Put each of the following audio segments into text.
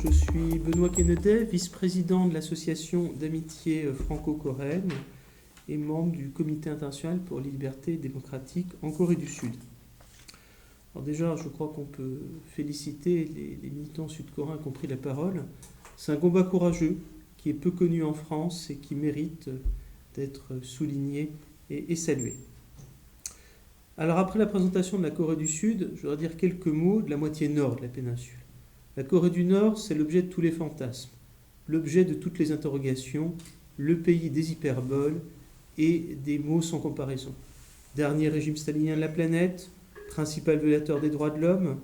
je suis Benoît Kennedy, vice-président de l'association d'amitié franco-coréenne et membre du Comité international pour les libertés démocratiques en Corée du Sud. Alors déjà, je crois qu'on peut féliciter les militants sud-coréens qui ont pris la parole. C'est un combat courageux qui est peu connu en France et qui mérite d'être souligné et salué. Alors après la présentation de la Corée du Sud, je voudrais dire quelques mots de la moitié nord de la péninsule. La Corée du Nord, c'est l'objet de tous les fantasmes, l'objet de toutes les interrogations, le pays des hyperboles et des mots sans comparaison. Dernier régime stalinien de la planète, principal violateur des droits de l'homme.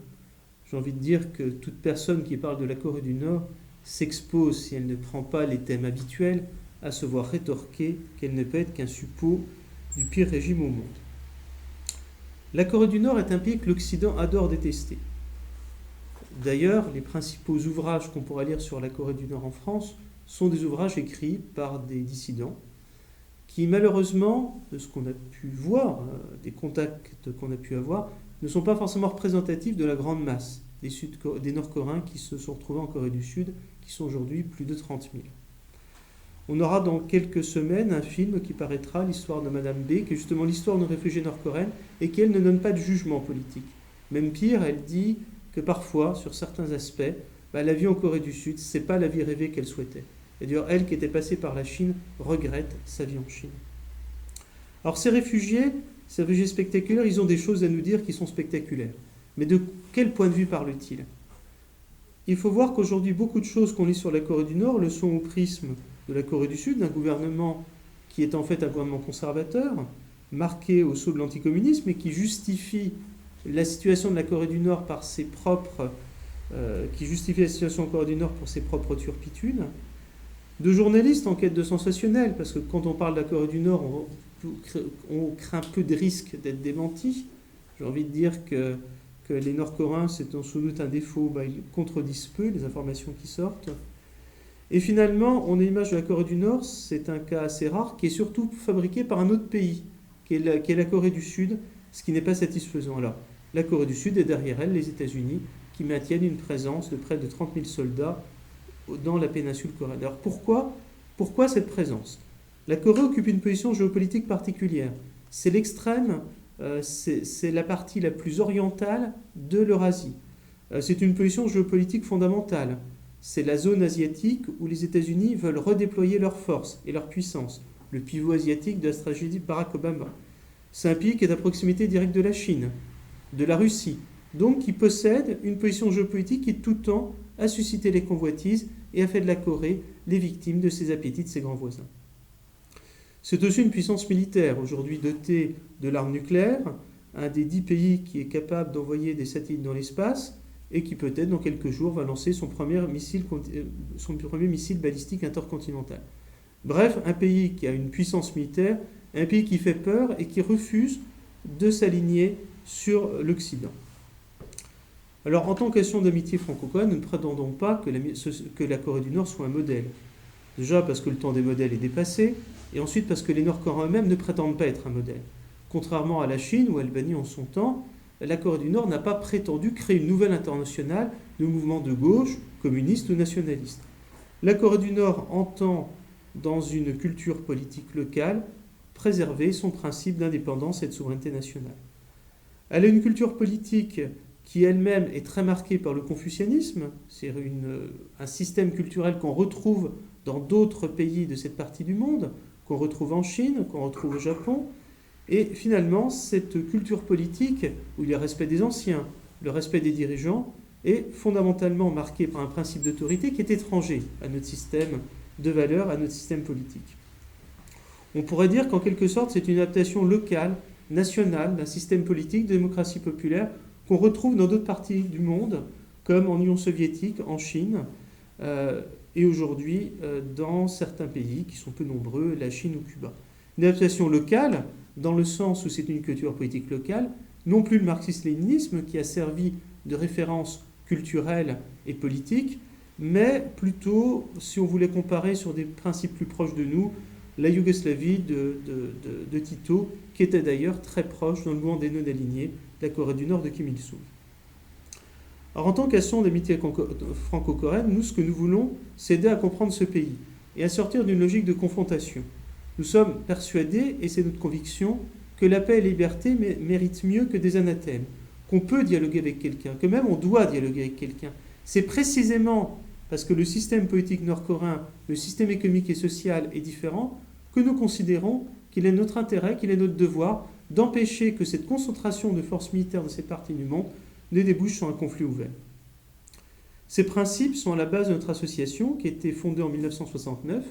J'ai envie de dire que toute personne qui parle de la Corée du Nord s'expose, si elle ne prend pas les thèmes habituels, à se voir rétorquer qu'elle ne peut être qu'un suppôt du pire régime au monde. La Corée du Nord est un pays que l'Occident adore détester. D'ailleurs, les principaux ouvrages qu'on pourra lire sur la Corée du Nord en France sont des ouvrages écrits par des dissidents qui, malheureusement, de ce qu'on a pu voir, des contacts qu'on a pu avoir, ne sont pas forcément représentatifs de la grande masse des Nord-Coréens qui se sont retrouvés en Corée du Sud, qui sont aujourd'hui plus de 30 000. On aura dans quelques semaines un film qui paraîtra, l'histoire de Madame B, qui est justement l'histoire de réfugiés nord-coréennes, et qui, elle, ne donne pas de jugement politique. Même pire, elle dit que parfois, sur certains aspects, la vie en Corée du Sud, ce n'est pas la vie rêvée qu'elle souhaitait. Et d'ailleurs, elle, qui était passée par la Chine, regrette sa vie en Chine. Alors ces réfugiés spectaculaires, ils ont des choses à nous dire qui sont spectaculaires. Mais de quel point de vue parlent-ils ? Il faut voir qu'aujourd'hui, beaucoup de choses qu'on lit sur la Corée du Nord le sont au prisme de la Corée du Sud, d'un gouvernement qui est en fait un gouvernement conservateur, marqué au sceau de l'anticommunisme et qui justifie la situation de la Corée du Nord par ses propres, la situation en Corée du Nord pour ses propres turpitudes, de journalistes en quête de sensationnel, parce que quand on parle de la Corée du Nord, on craint peu de risques d'être démenti. J'ai envie de dire que les Nord-Coréens, c'est sans doute un défaut, ils contredisent peu les informations qui sortent. Et finalement, on a l'image de la Corée du Nord, c'est un cas assez rare, qui est surtout fabriqué par un autre pays, qui est la Corée du Sud, ce qui n'est pas satisfaisant. Alors, la Corée du Sud et derrière elle, les États-Unis, qui maintiennent une présence de près de 30 000 soldats dans la péninsule coréenne. Alors pourquoi cette présence ? La Corée occupe une position géopolitique particulière. C'est l'extrême, c'est la partie la plus orientale de l'Eurasie. C'est une position géopolitique fondamentale. C'est la zone asiatique où les États-Unis veulent redéployer leurs forces et leur puissance, le pivot asiatique de la stratégie de Barack Obama. C'est un pays qui est à proximité directe de la Chine, de la Russie, donc qui possède une position géopolitique qui tout le temps a suscité les convoitises et a fait de la Corée les victimes de ses appétits de ses grands voisins. C'est aussi une puissance militaire, aujourd'hui dotée de l'arme nucléaire, un des 10 pays qui est capable d'envoyer des satellites dans l'espace et qui peut-être dans quelques jours va lancer son premier missile balistique intercontinental. Bref, un pays qui a une puissance militaire, un pays qui fait peur et qui refuse de s'aligner sur l'Occident. Alors, en tant qu'association d'amitié franco-coréenne, nous ne prétendons pas que la Corée du Nord soit un modèle. Déjà parce que le temps des modèles est dépassé, et ensuite parce que les Nord-Coréens eux-mêmes ne prétendent pas être un modèle. Contrairement à la Chine ou à l'Albanie en son temps, la Corée du Nord n'a pas prétendu créer une nouvelle internationale de mouvements de gauche, communistes ou nationalistes. La Corée du Nord entend, dans une culture politique locale, préserver son principe d'indépendance et de souveraineté nationale. Elle a une culture politique qui elle-même est très marquée par le confucianisme, c'est un système culturel qu'on retrouve dans d'autres pays de cette partie du monde, qu'on retrouve en Chine, qu'on retrouve au Japon. Et finalement, cette culture politique, où il y a le respect des anciens, le respect des dirigeants, est fondamentalement marquée par un principe d'autorité qui est étranger à notre système de valeurs, à notre système politique. On pourrait dire qu'en quelque sorte, c'est une adaptation locale, nationale, d'un système politique de démocratie populaire qu'on retrouve dans d'autres parties du monde, comme en Union soviétique, en Chine, et aujourd'hui dans certains pays qui sont peu nombreux, la Chine ou Cuba. Une adaptation locale, dans le sens où c'est une culture politique locale, non plus le marxisme-léninisme qui a servi de référence culturelle et politique, mais plutôt, si on voulait comparer sur des principes plus proches de nous, la Yougoslavie de Tito, qui était d'ailleurs très proche dans le mouvement des non-alignés de la Corée du Nord de Kim Il-sung. Alors, en tant qu'association d'amitié franco-coréenne, nous, ce que nous voulons, c'est aider à comprendre ce pays et à sortir d'une logique de confrontation. Nous sommes persuadés, et c'est notre conviction, que la paix et la liberté méritent mieux que des anathèmes, qu'on peut dialoguer avec quelqu'un, que même on doit dialoguer avec quelqu'un. C'est précisément parce que le système politique nord-coréen, le système économique et social est différent, que nous considérons qu'il est notre intérêt, qu'il est notre devoir d'empêcher que cette concentration de forces militaires de cette partie du monde ne débouche sur un conflit ouvert. Ces principes sont à la base de notre association qui a été fondée en 1969,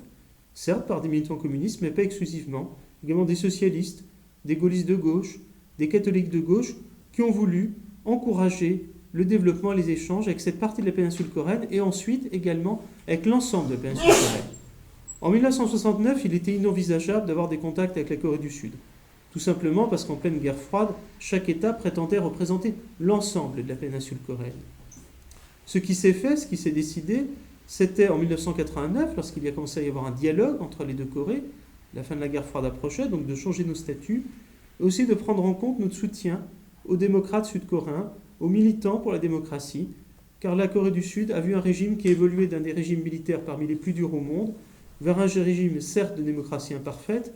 certes par des militants communistes, mais pas exclusivement, également des socialistes, des gaullistes de gauche, des catholiques de gauche, qui ont voulu encourager le développement et les échanges avec cette partie de la péninsule coréenne et ensuite également avec l'ensemble de la péninsule coréenne. En 1969, il était inenvisageable d'avoir des contacts avec la Corée du Sud. Tout simplement parce qu'en pleine guerre froide, chaque État prétendait représenter l'ensemble de la péninsule coréenne. Ce qui s'est fait, ce qui s'est décidé, c'était en 1989, lorsqu'il y a commencé à y avoir un dialogue entre les deux Corées, la fin de la guerre froide approchait, donc de changer nos statuts, et aussi de prendre en compte notre soutien aux démocrates sud-coréens, aux militants pour la démocratie, car la Corée du Sud a vu un régime qui évoluait d'un des régimes militaires parmi les plus durs au monde, vers un régime certes de démocratie imparfaite,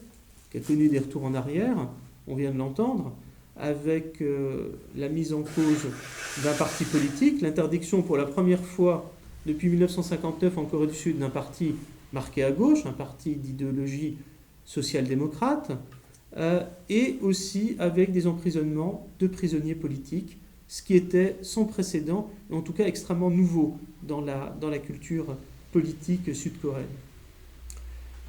qui a connu des retours en arrière, on vient de l'entendre, avec la mise en cause d'un parti politique, l'interdiction pour la première fois depuis 1959 en Corée du Sud d'un parti marqué à gauche, un parti d'idéologie social-démocrate, et aussi avec des emprisonnements de prisonniers politiques, ce qui était sans précédent, et en tout cas extrêmement nouveau dans la culture politique sud-coréenne.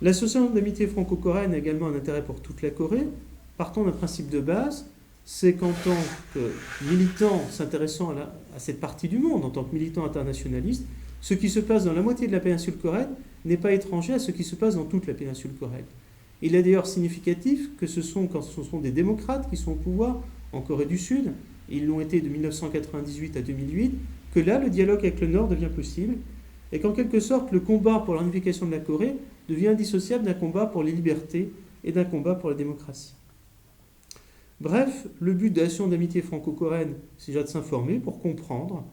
L'association d'amitié franco-coréenne a également un intérêt pour toute la Corée, partant d'un principe de base, c'est qu'en tant que militant s'intéressant à cette partie du monde, en tant que militant internationaliste, ce qui se passe dans la moitié de la péninsule coréenne n'est pas étranger à ce qui se passe dans toute la péninsule coréenne. Il est d'ailleurs significatif que quand ce sont des démocrates qui sont au pouvoir en Corée du Sud, et ils l'ont été de 1998 à 2008, que là, le dialogue avec le Nord devient possible, et qu'en quelque sorte, le combat pour l'unification de la Corée devient indissociable d'un combat pour les libertés et d'un combat pour la démocratie. Bref, le but de l'association d'amitié franco-coréenne, c'est déjà de s'informer pour comprendre,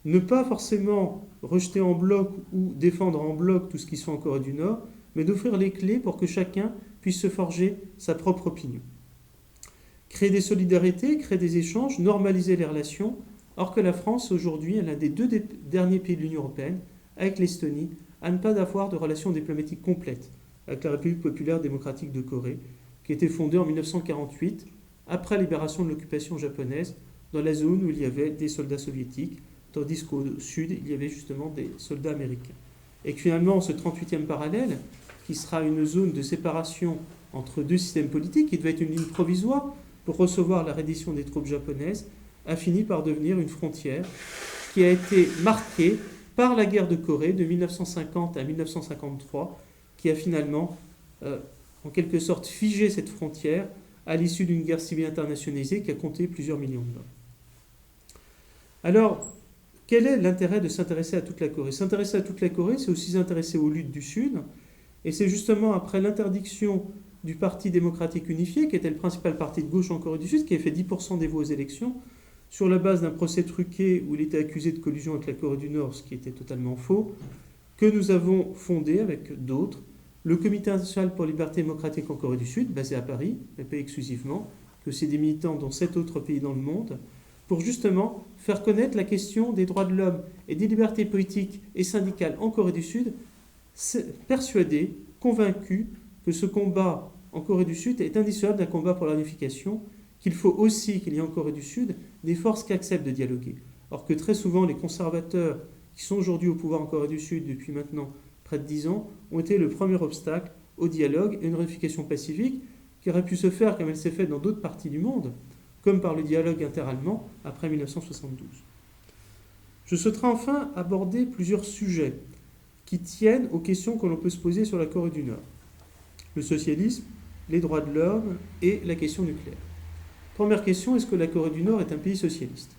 ne pas forcément rejeter en bloc ou défendre en bloc tout ce qui se fait en Corée du Nord, mais d'offrir les clés pour que chacun puisse se forger sa propre opinion. Créer des solidarités, créer des échanges, normaliser les relations, or que la France, aujourd'hui, est l'un des deux derniers pays de l'Union européenne, avec l'Estonie, à ne pas avoir de relations diplomatiques complètes avec la République populaire démocratique de Corée, qui a été fondée en 1948, après la libération de l'occupation japonaise, dans la zone où il y avait des soldats soviétiques, tandis qu'au sud, il y avait justement des soldats américains. Et que finalement, ce 38e parallèle, qui sera une zone de séparation entre deux systèmes politiques, qui devait être une ligne provisoire pour recevoir la reddition des troupes japonaises, a fini par devenir une frontière qui a été marquée par la guerre de Corée de 1950 à 1953, qui a finalement, en quelque sorte, figé cette frontière à l'issue d'une guerre civile internationalisée qui a compté plusieurs millions de morts. Alors, quel est l'intérêt de s'intéresser à toute la Corée ? S'intéresser à toute la Corée, c'est aussi s'intéresser aux luttes du Sud, et c'est justement après l'interdiction du Parti démocratique unifié, qui était le principal parti de gauche en Corée du Sud, qui a fait 10% des voix aux élections, sur la base d'un procès truqué où il était accusé de collusion avec la Corée du Nord, ce qui était totalement faux, que nous avons fondé avec d'autres le Comité international pour la liberté démocratique en Corée du Sud, basé à Paris, mais pas exclusivement, que c'est des militants dans 7 autres pays dans le monde, pour justement faire connaître la question des droits de l'homme et des libertés politiques et syndicales en Corée du Sud, persuadés, convaincus que ce combat en Corée du Sud est indissociable d'un combat pour l'unification, qu'il faut aussi qu'il y ait en Corée du Sud des forces qui acceptent de dialoguer. Or que très souvent les conservateurs qui sont aujourd'hui au pouvoir en Corée du Sud depuis maintenant près de 10 ans ont été le premier obstacle au dialogue et une réunification pacifique qui aurait pu se faire comme elle s'est faite dans d'autres parties du monde, comme par le dialogue interallemand après 1972. Je souhaiterais enfin aborder plusieurs sujets qui tiennent aux questions que l'on peut se poser sur la Corée du Nord. Le socialisme, les droits de l'homme et la question nucléaire. Première question, est-ce que la Corée du Nord est un pays socialiste ?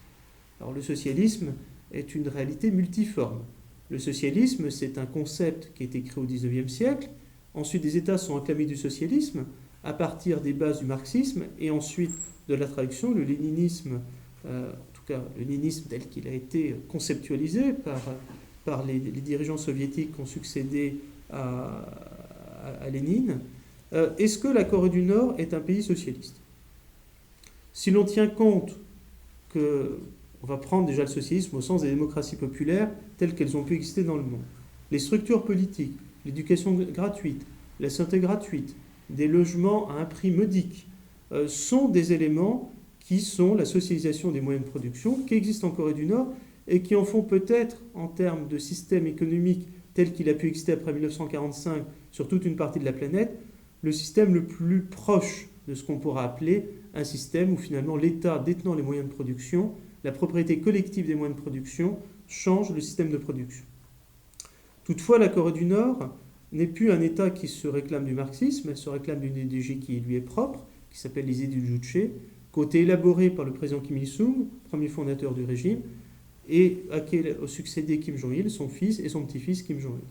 Alors le socialisme est une réalité multiforme. Le socialisme, c'est un concept qui a été créé au XIXe siècle. Ensuite, des États sont acclamés du socialisme à partir des bases du marxisme et ensuite de la traduction, le léninisme, en tout cas le léninisme tel qu'il a été conceptualisé par les dirigeants soviétiques qui ont succédé à Lénine, est-ce que la Corée du Nord est un pays socialiste? Si l'on tient compte on va prendre déjà le socialisme au sens des démocraties populaires telles qu'elles ont pu exister dans le monde, les structures politiques, l'éducation gratuite, la santé gratuite, des logements à un prix modique, sont des éléments qui sont la socialisation des moyens de production qui existent en Corée du Nord et qui en font peut-être, en termes de système économique tel qu'il a pu exister après 1945 sur toute une partie de la planète, le système le plus proche de ce qu'on pourra appeler un système où finalement l'État détenant les moyens de production, la propriété collective des moyens de production, change le système de production. Toutefois, la Corée du Nord n'est plus un État qui se réclame du marxisme, elle se réclame d'une idéologie qui lui est propre, qui s'appelle les idées du Juche, qui ont été élaborées par le président Kim Il-sung, premier fondateur du régime, et à qui ont succédé Kim Jong-il, son fils et son petit-fils Kim Jong-il.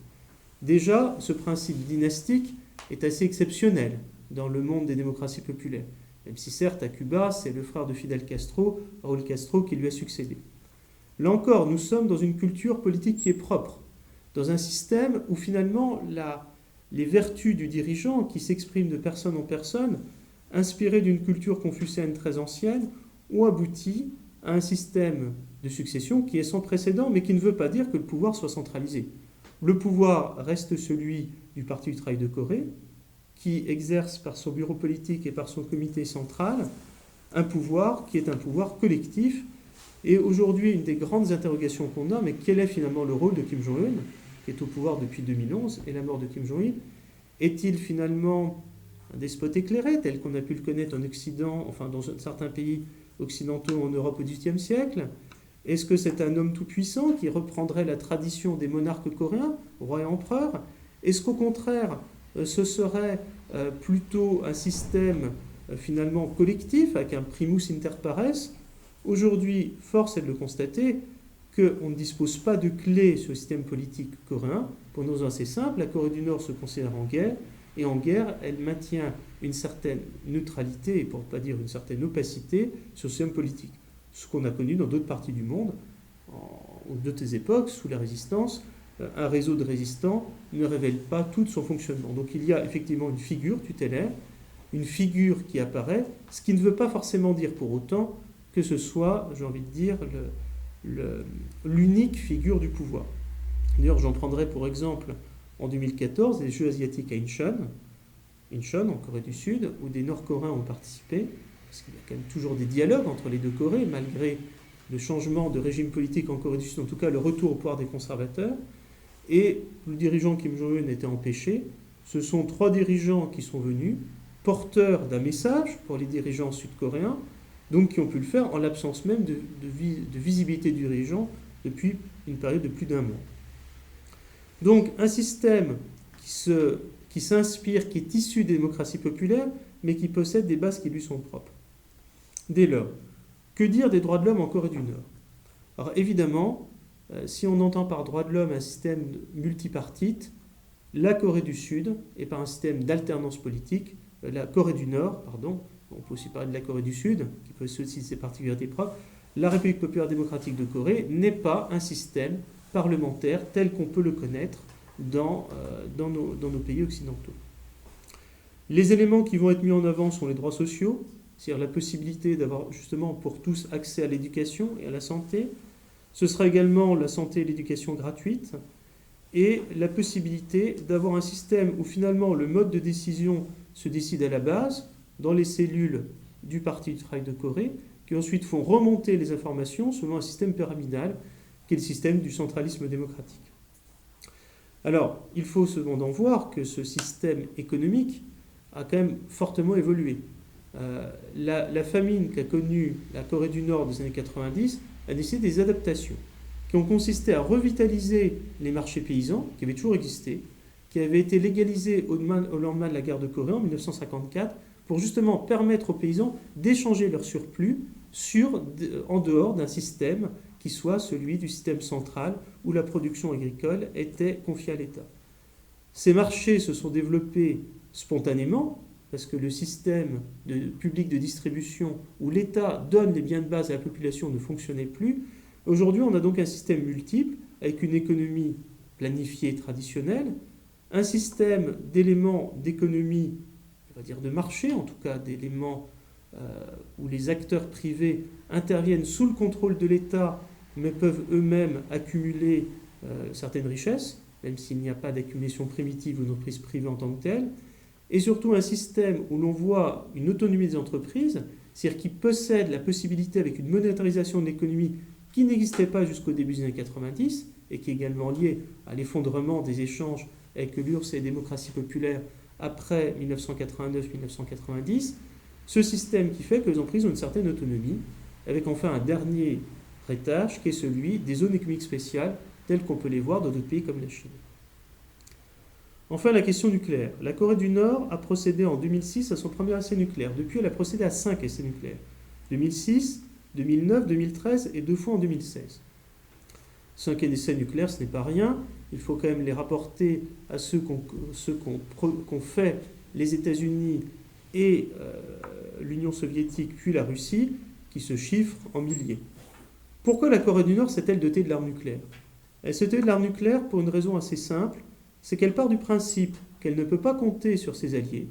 Déjà, ce principe dynastique est assez exceptionnel dans le monde des démocraties populaires, même si certes à Cuba, c'est le frère de Fidel Castro, Raúl Castro, qui lui a succédé. Là encore, nous sommes dans une culture politique qui est propre, dans un système où finalement les vertus du dirigeant, qui s'expriment de personne en personne, inspirées d'une culture confucéenne très ancienne, ont abouti à un système de succession qui est sans précédent, mais qui ne veut pas dire que le pouvoir soit centralisé. Le pouvoir reste celui du Parti du travail de Corée, qui exerce par son bureau politique et par son comité central un pouvoir qui est un pouvoir collectif. Et aujourd'hui, une des grandes interrogations qu'on a, mais quel est finalement le rôle de Kim Jong-un, qui est au pouvoir depuis 2011, et la mort de Kim Jong-il? Est-il finalement un despote éclairé, tel qu'on a pu le connaître en Occident, enfin dans certains pays occidentaux en Europe au XVIIIe siècle? Est-ce que c'est un homme tout-puissant qui reprendrait la tradition des monarques coréens, rois et empereurs? Est-ce qu'au contraire, ce serait plutôt un système finalement collectif, avec un primus inter pares? Aujourd'hui, force est de le constater qu'on ne dispose pas de clés sur le système politique coréen, pour une raison assez simple. La Corée du Nord se considère en guerre, et en guerre, elle maintient une certaine neutralité, et pour ne pas dire une certaine opacité, sur le système politique. Ce qu'on a connu dans d'autres parties du monde, en d'autres époques, sous la résistance, un réseau de résistants ne révèle pas tout son fonctionnement. Donc il y a effectivement une figure tutélaire, une figure qui apparaît, ce qui ne veut pas forcément dire pour autant que ce soit, j'ai envie de dire, l'unique figure du pouvoir. D'ailleurs, j'en prendrai pour exemple en 2014 les Jeux asiatiques à Incheon, en Corée du Sud, où des Nord-Coréens ont participé, parce qu'il y a quand même toujours des dialogues entre les deux Corées, malgré le changement de régime politique en Corée du Sud, en tout cas le retour au pouvoir des conservateurs, et le dirigeant Kim Jong-un était empêché. Ce sont 3 dirigeants qui sont venus, porteurs d'un message pour les dirigeants sud-coréens, donc qui ont pu le faire en l'absence même de visibilité du dirigeant depuis une période de plus d'1 mois. Donc un système qui s'inspire, qui est issu des démocraties populaires, mais qui possède des bases qui lui sont propres. Dès lors, que dire des droits de l'homme en Corée du Nord? Alors évidemment, si on entend par droits de l'homme un système multipartite, la Corée du Sud est par un système d'alternance politique, la Corée du Nord, pardon, on peut aussi parler de la Corée du Sud, qui peut aussi ses particularités propres, la République populaire démocratique de Corée n'est pas un système parlementaire tel qu'on peut le connaître dans nos pays occidentaux. Les éléments qui vont être mis en avant sont les droits sociaux, c'est-à-dire la possibilité d'avoir justement pour tous accès à l'éducation et à la santé. Ce sera également la santé et l'éducation gratuite, et la possibilité d'avoir un système où finalement le mode de décision se décide à la base, dans les cellules du Parti du travail de Corée, qui ensuite font remonter les informations selon un système pyramidal, qui est le système du centralisme démocratique. Alors, il faut cependant voir que ce système économique a quand même fortement évolué. La famine qu'a connue la Corée du Nord des années 90 a nécessité des adaptations qui ont consisté à revitaliser les marchés paysans, qui avaient toujours existé, qui avaient été légalisés au lendemain de la guerre de Corée en 1954, pour justement permettre aux paysans d'échanger leur surplus en dehors d'un système qui soit celui du système central où la production agricole était confiée à l'État. Ces marchés se sont développés spontanément, parce que le système public de distribution où l'État donne les biens de base à la population ne fonctionnait plus. Aujourd'hui, on a donc un système multiple avec une économie planifiée traditionnelle, un système d'éléments d'économie, on va dire de marché, en tout cas d'éléments où les acteurs privés interviennent sous le contrôle de l'État, mais peuvent eux-mêmes accumuler certaines richesses, même s'il n'y a pas d'accumulation primitive ou d'entreprise privée en tant que telle, et surtout un système où l'on voit une autonomie des entreprises, c'est-à-dire qui possèdent la possibilité, avec une monétarisation de l'économie qui n'existait pas jusqu'au début des années 90, et qui est également liée à l'effondrement des échanges avec l'URSS et les démocraties populaires après 1989-1990, ce système qui fait que les entreprises ont une certaine autonomie, avec enfin un dernier étage qui est celui des zones économiques spéciales, telles qu'on peut les voir dans d'autres pays comme la Chine. Enfin, la question nucléaire. La Corée du Nord a procédé en 2006 à son premier essai nucléaire. Depuis, elle a procédé à 5 essais nucléaires. 2006, 2009, 2013 et 2 fois en 2016. 5 essais nucléaires, ce n'est pas rien. Il faut quand même les rapporter à ceux qu'ont fait les États-Unis et l'Union soviétique, puis la Russie, qui se chiffrent en milliers. Pourquoi la Corée du Nord s'est-elle dotée de l'arme nucléaire? Elle s'est dotée de l'arme nucléaire pour une raison assez simple, c'est qu'elle part du principe qu'elle ne peut pas compter sur ses alliés.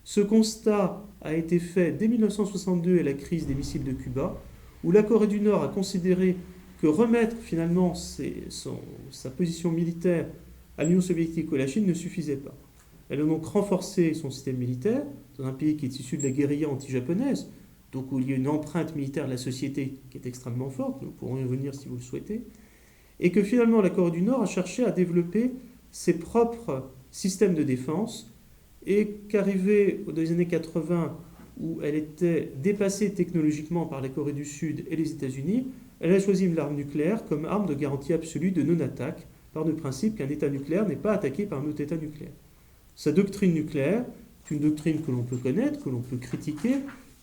Ce constat a été fait dès 1962 et la crise des missiles de Cuba, où la Corée du Nord a considéré que remettre finalement sa position militaire à l'Union soviétique ou à la Chine ne suffisait pas. Elle a donc renforcé son système militaire dans un pays qui est issu de la guérilla anti-japonaise, donc où il y a une empreinte militaire de la société qui est extrêmement forte, nous pourrons y revenir si vous le souhaitez, et que finalement la Corée du Nord a cherché à développer ses propres systèmes de défense, et qu'arrivée dans les années 80, où elle était dépassée technologiquement par la Corée du Sud et les États-Unis, elle a choisi l'arme nucléaire comme arme de garantie absolue de non-attaque, par le principe qu'un État nucléaire n'est pas attaqué par un autre État nucléaire. Sa doctrine nucléaire est une doctrine que l'on peut connaître, que l'on peut critiquer,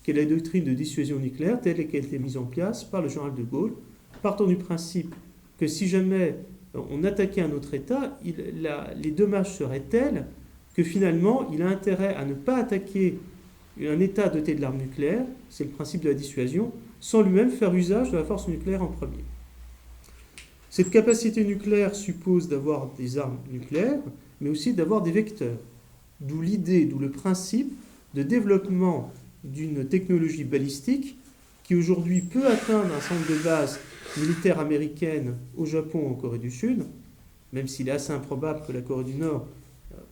qui est la doctrine de dissuasion nucléaire telle qu'elle a été mise en place par le général de Gaulle, partant du principe que si jamais on attaquait un autre État, les dommages seraient tels que finalement il a intérêt à ne pas attaquer un État doté de l'arme nucléaire, c'est le principe de la dissuasion, sans lui-même faire usage de la force nucléaire en premier. Cette capacité nucléaire suppose d'avoir des armes nucléaires, mais aussi d'avoir des vecteurs. D'où l'idée, d'où le principe de développement d'une technologie balistique qui aujourd'hui peut atteindre un centre de base militaire américaine au Japon ou en Corée du Sud, même s'il est assez improbable que la Corée du Nord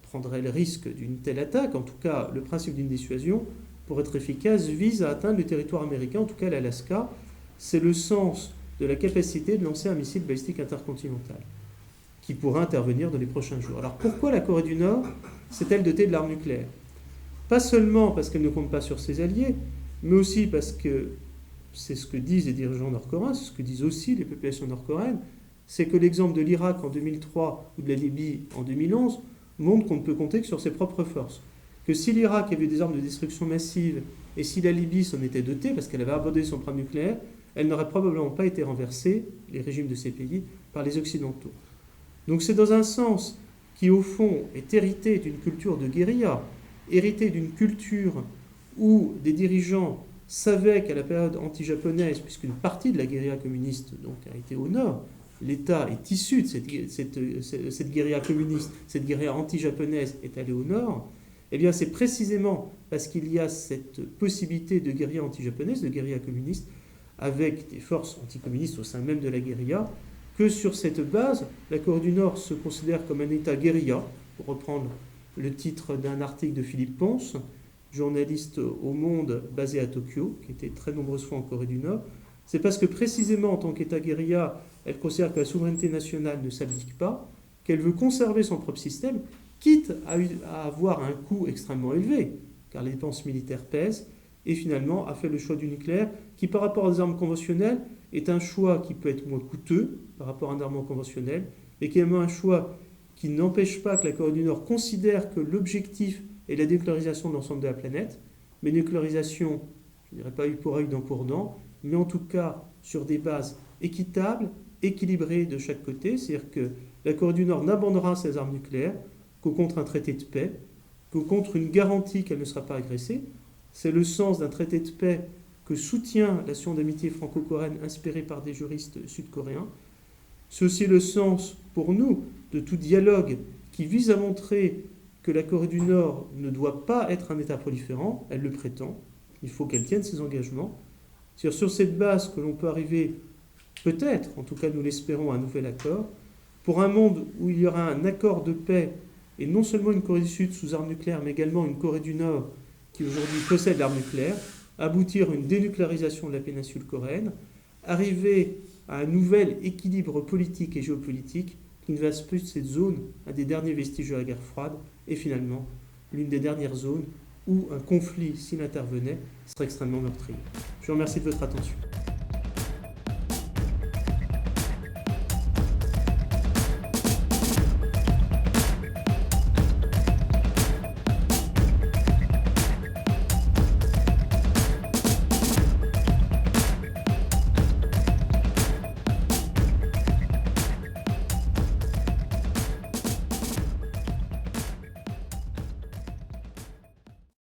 prendrait le risque d'une telle attaque. En tout cas, le principe d'une dissuasion, pour être efficace, vise à atteindre le territoire américain, en tout cas l'Alaska. C'est le sens de la capacité de lancer un missile balistique intercontinental, qui pourra intervenir dans les prochains jours. Alors pourquoi la Corée du Nord s'est-elle dotée de l'arme nucléaire? Pas seulement parce qu'elle ne compte pas sur ses alliés, mais aussi parce que, c'est ce que disent les dirigeants nord-coréens, c'est ce que disent aussi les populations nord-coréennes, c'est que l'exemple de l'Irak en 2003 ou de la Libye en 2011 montre qu'on ne peut compter que sur ses propres forces. Que si l'Irak avait des armes de destruction massive et si la Libye s'en était dotée, parce qu'elle avait abandonné son programme nucléaire, elle n'aurait probablement pas été renversée, les régimes de ces pays, par les Occidentaux. Donc c'est dans un sens qui, au fond, est hérité d'une culture de guérilla, hérité d'une culture où des dirigeants savaient qu'à la période anti-japonaise, puisqu'une partie de la guérilla communiste donc, a été au nord, l'État est issu de cette guérilla communiste, cette guérilla anti-japonaise est allée au nord, eh bien c'est précisément parce qu'il y a cette possibilité de guérilla anti-japonaise, de guérilla communiste, avec des forces anticommunistes au sein même de la guérilla, que sur cette base, la Corée du Nord se considère comme un État guérilla, pour reprendre le titre d'un article de Philippe Ponce, journaliste au Monde basé à Tokyo, qui était très nombreuses fois en Corée du Nord. C'est parce que précisément en tant qu'État guérilla, elle considère que la souveraineté nationale ne s'abdique pas, qu'elle veut conserver son propre système, quitte à avoir un coût extrêmement élevé, car les dépenses militaires pèsent, et finalement a fait le choix du nucléaire, qui par rapport aux armes conventionnelles est un choix qui peut être moins coûteux par rapport à un armement conventionnel, mais qui est également un choix qui n'empêche pas que la Corée du Nord considère que l'objectif est la dénucléarisation de l'ensemble de la planète, mais nucléarisation, je ne dirais pas œil pour œil, dent pour dent, mais en tout cas sur des bases équitables, équilibrées de chaque côté, c'est-à-dire que la Corée du Nord n'abandonnera ses armes nucléaires qu'au contre un traité de paix, contre une garantie qu'elle ne sera pas agressée. C'est le sens d'un traité de paix que soutient l'association d'amitié franco-coréenne inspirée par des juristes sud-coréens. C'est aussi le sens, pour nous, de tout dialogue qui vise à montrer que la Corée du Nord ne doit pas être un État proliférant, elle le prétend, il faut qu'elle tienne ses engagements. C'est sur cette base que l'on peut arriver, peut-être, en tout cas nous l'espérons, à un nouvel accord, pour un monde où il y aura un accord de paix, et non seulement une Corée du Sud sous armes nucléaires, mais également une Corée du Nord qui aujourd'hui possède l'arme nucléaire, aboutir à une dénucléarisation de la péninsule coréenne, arriver à un nouvel équilibre politique et géopolitique qui ne fasse plus de cette zone un des derniers vestiges de la guerre froide, et finalement l'une des dernières zones où un conflit, s'il intervenait, serait extrêmement meurtrier. Je vous remercie de votre attention.